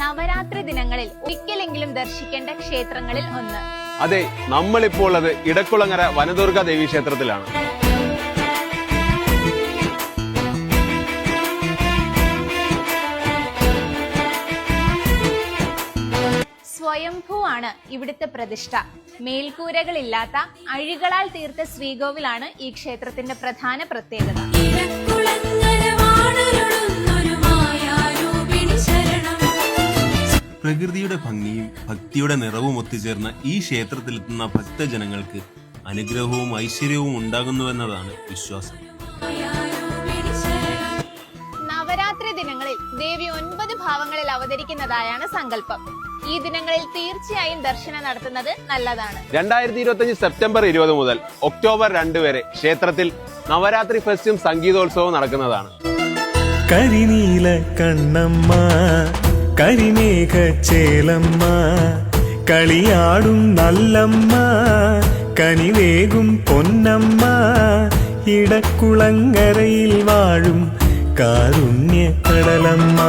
നവരാത്രി ദിനങ്ങളിൽ ഒരിക്കലെങ്കിലും ദർശിക്കേണ്ട ക്ഷേത്രങ്ങളിൽ ഒന്ന്. അതെ, നമ്മളിപ്പോൾ ഉള്ളത് ഇടക്കുളങ്ങര വനദുർഗ ദേവി ക്ഷേത്രത്തിലാണ്. സ്വയംഭൂ ആണ് ഇവിടുത്തെ പ്രതിഷ്ഠ. മേൽക്കൂരകളില്ലാത്ത അഴികളാൽ തീർത്ത ശ്രീകോവിലാണ് ഈ ക്ഷേത്രത്തിന്റെ പ്രധാന പ്രത്യേകത. പ്രകൃതിയുടെ ഭംഗിയും ഭക്തിയുടെ നിറവും ഒത്തുചേർന്ന ഈ ക്ഷേത്രത്തിലെത്തുന്ന ഭക്തജനങ്ങൾക്ക് അനുഗ്രഹവും ഐശ്വര്യവും ഉണ്ടാകുന്നുവെന്നതാണ് വിശ്വാസം. നവരാത്രി ദിനങ്ങളിൽ ദേവി 9 ഭാവങ്ങളിൽ അവതരിക്കുന്നതായാണ് സങ്കല്പം. ഈ ദിനങ്ങളിൽ തീർച്ചയായും ദർശനം നടത്തുന്നത് നല്ലതാണ്. 2025 സെപ്റ്റംബർ 20 മുതൽ ഒക്ടോബർ 2 വരെ ക്ഷേത്രത്തിൽ നവരാത്രി ഫെസ്റ്റും സംഗീതോത്സവവും നടക്കുന്നതാണ്. കരിനീല കണ്ണമ്മ, കരിമേഘ ചേലമ്മ, കളിയാടും നല്ലമ്മ, കനിവേകും പൊന്നമ്മ, ഇടക്കുളങ്ങരയിൽ വാഴും കാരുണ്യ കടലമ്മ.